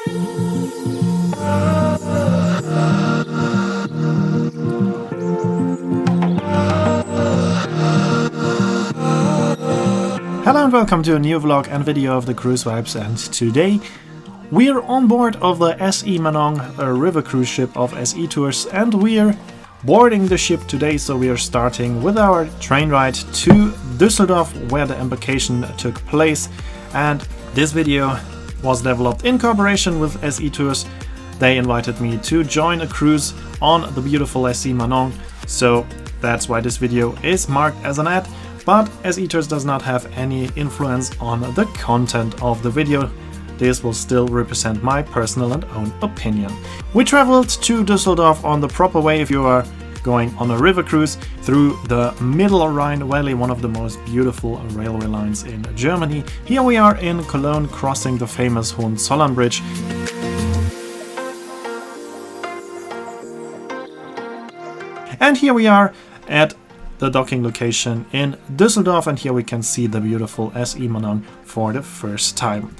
Hello and welcome to a new vlog and video of the cruise vibes, and today we're on board of the SE-Manon, a river cruise ship of SE Tours, and we're boarding the ship today. So we are starting with our train ride to Düsseldorf, where the embarkation took place, and this video was developed in cooperation with SE Tours. They invited me to join a cruise on the beautiful SE-Manon, so that's why this video is marked as an ad. But SE Tours does not have any influence on the content of the video. This will still represent my personal and own opinion. We traveled to Düsseldorf on the proper way if you are going on a river cruise through the Middle Rhine Valley, one of the most beautiful railway lines in Germany. Here we are in Cologne, crossing the famous Hohenzollern Bridge. And here we are at the docking location in Düsseldorf, and here we can see the beautiful SE-Manon for the first time.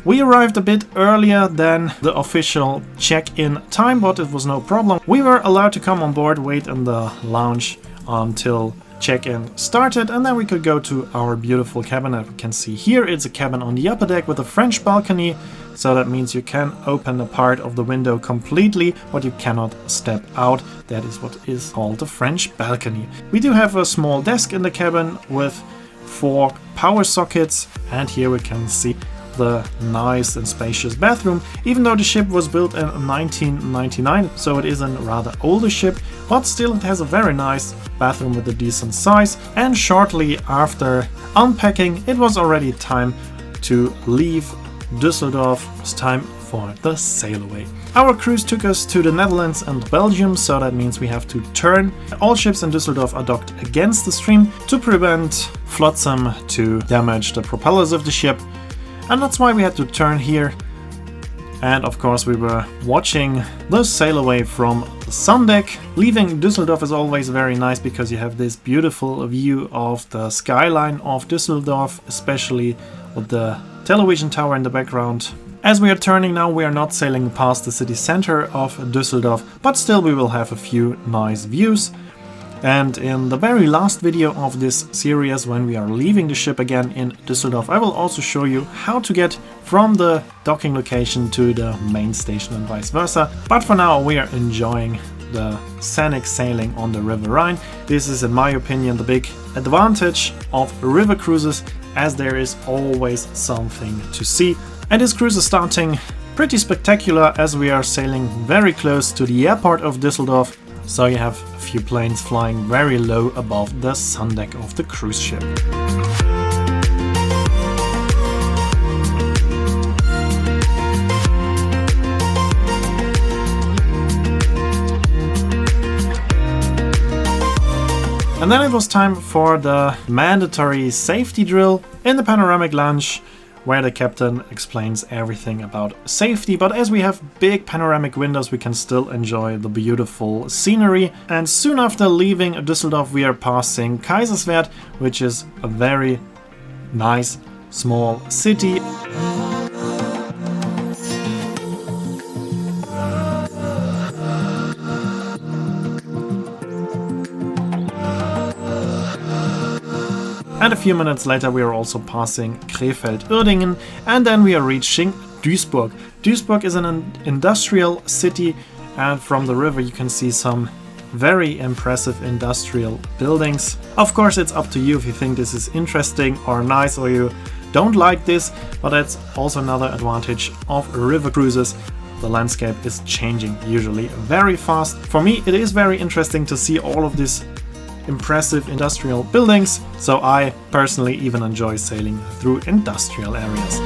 We arrived a bit earlier than the official check-in time, but it was no problem. We were allowed to come on board, wait in the lounge until check-in started, and then we could go to our beautiful cabin. As we can see here, it's a cabin on the upper deck with a French balcony, so that means you can open a part of the window completely, but you cannot step out. That is what is called the French balcony. We do have a small desk in the cabin with 4 power sockets, and here we can see the nice and spacious bathroom. Even though the ship was built in 1999, so it is a rather older ship, but still it has a very nice bathroom with a decent size. And shortly after unpacking, it was already time to leave Düsseldorf. It was time for the sail away. Our cruise took us to the Netherlands and Belgium, so that means we have to turn. All ships in Düsseldorf are docked against the stream to prevent flotsam to damage the propellers of the ship. And that's why we had to turn here. And of course we were watching the sail away from the sun deck. Leaving Düsseldorf is always very nice because you have this beautiful view of the skyline of Düsseldorf, especially with the television tower in the background. As we are turning now, we are not sailing past the city center of Düsseldorf, but still we will have a few nice views. And in the very last video of this series, when we are leaving the ship again in Düsseldorf, I will also show you how to get from the docking location to the main station and vice versa. But for now, we are enjoying the scenic sailing on the River Rhine. This is, in my opinion, the big advantage of river cruises, as there is always something to see. And this cruise is starting pretty spectacular as we are sailing very close to the airport of Düsseldorf. So you have a few planes flying very low above the sun deck of the cruise ship. And then it was time for the mandatory safety drill in the panoramic lounge, where the captain explains everything about safety. But as we have big panoramic windows, we can still enjoy the beautiful scenery. And soon after leaving Düsseldorf, we are passing Kaiserswerth, which is a very nice small city. And a few minutes later we are also passing Krefeld-Uerdingen, and then we are reaching Duisburg. Duisburg is an industrial city, and from the river you can see some very impressive industrial buildings. Of course, it's up to you if you think this is interesting or nice, or you don't like this, but that's also another advantage of river cruises. The landscape is changing usually very fast. For me, it is very interesting to see all of this impressive industrial buildings, so I personally even enjoy sailing through industrial areas.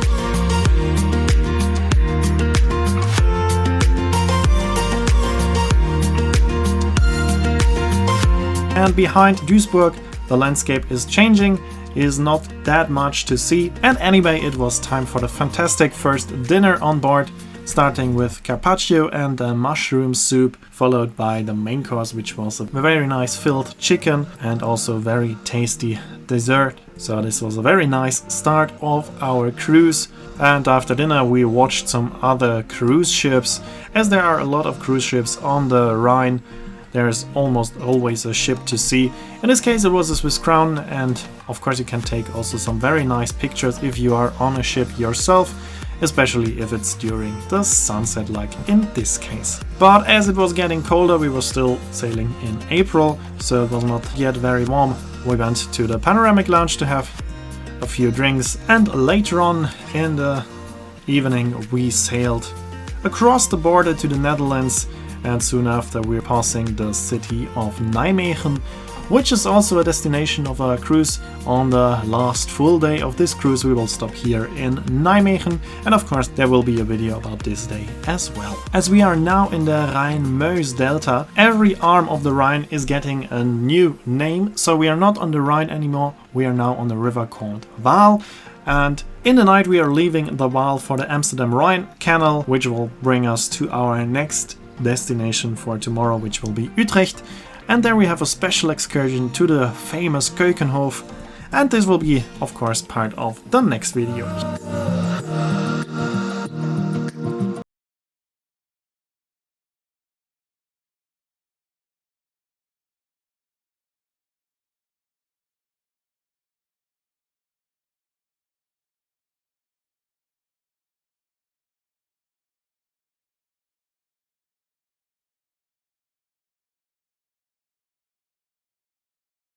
And behind Duisburg, the landscape is changing, is not that much to see, and anyway, it was time for the fantastic first dinner on board. starting with carpaccio and a mushroom soup, followed by the main course, which was a very nice filled chicken and also very tasty dessert So this was a very nice start of our cruise, and after dinner we watched some other cruise ships. As there are a lot of cruise ships on the Rhine, there's almost always a ship to see. In this case it was a Swiss Crown, and of course you can take also some very nice pictures if you are on a ship yourself, especially if it's during the sunset like in this case. But as it was getting colder, we were still sailing in April, so it was not yet very warm. We went to the panoramic lounge to have a few drinks, and later on in the evening we sailed across the border to the Netherlands, and soon after we're passing the city of Nijmegen, which is also a destination of a cruise. On the last full day of this cruise we will stop here in Nijmegen, and of course there will be a video about this day as well. As we are now in the Rhine-Meuse Delta, every arm of the Rhine is getting a new name, so we are not on the Rhine anymore, we are now on the river called Waal. And in the night we are leaving the Waal for the Amsterdam Rhine Canal, which will bring us to our next destination for tomorrow, which will be Utrecht. And there we have a special excursion to the famous Keukenhof, and this will be of course part of the next video.